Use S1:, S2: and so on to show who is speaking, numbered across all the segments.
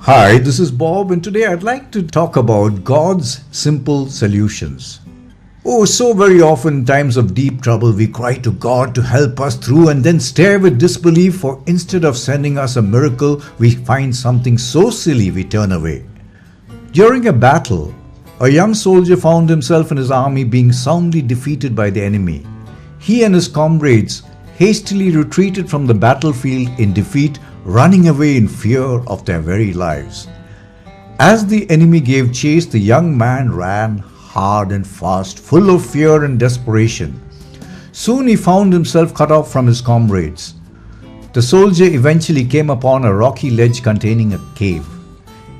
S1: Hi, this is Bob, and today I'd like to talk about God's simple solutions. Oh, so very often in times of deep trouble, we cry to God to help us through and then stare with disbelief, for instead of sending us a miracle, we find something so silly we turn away. During a battle, a young soldier found himself and his army being soundly defeated by the enemy. He and his comrades hastily retreated from the battlefield in defeat, running away in fear of their very lives. As the enemy gave chase, the young man ran hard and fast, full of fear and desperation. Soon he found himself cut off from his comrades. The soldier eventually came upon a rocky ledge containing a cave.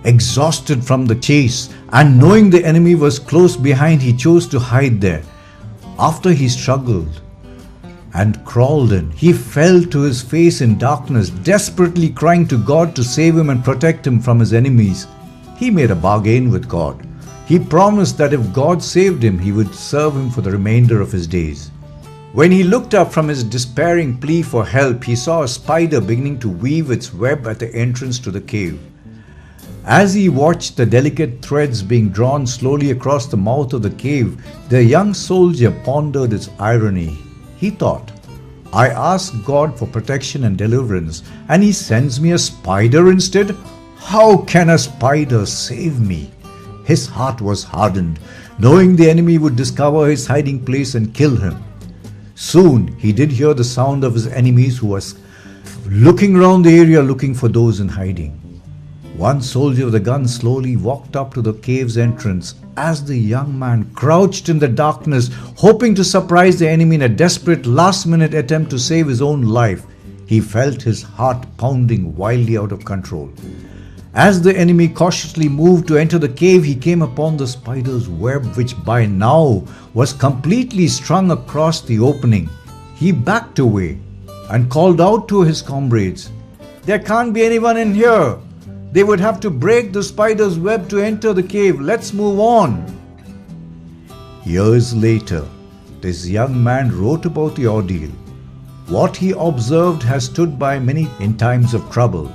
S1: Exhausted from the chase and knowing the enemy was close behind, he chose to hide there. After he struggled and crawled in, he fell to his face in darkness, desperately crying to God to save him and protect him from his enemies. He made a bargain with God. He promised that if God saved him, he would serve him for the remainder of his days. When he looked up from his despairing plea for help, he saw a spider beginning to weave its web at the entrance to the cave. As he watched the delicate threads being drawn slowly across the mouth of the cave, the young soldier pondered its irony. He thought, I asked God for protection and deliverance, and He sends me a spider instead? How can a spider save me? His heart was hardened, knowing the enemy would discover his hiding place and kill him. Soon he did hear the sound of his enemies, who was looking around the area looking for those in hiding. One soldier with a gun slowly walked up to the cave's entrance. As the young man crouched in the darkness, hoping to surprise the enemy in a desperate last-minute attempt to save his own life, he felt his heart pounding wildly out of control. As the enemy cautiously moved to enter the cave, he came upon the spider's web, which by now was completely strung across the opening. He backed away and called out to his comrades, "There can't be anyone in here. They would have to break the spider's web to enter the cave. Let's move on." Years later, this young man wrote about the ordeal. What he observed has stood by many in times of trouble,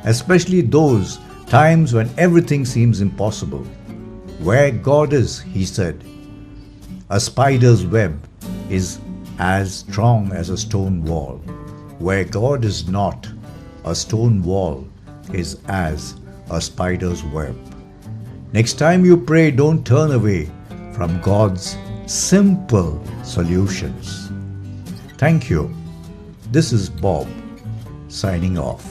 S1: especially those times when everything seems impossible. Where God is, he said, a spider's web is as strong as a stone wall. Where God is not, a stone wall is as a spider's web. Next time you pray, don't turn away from God's simple solutions. Thank you. This is Bob signing off.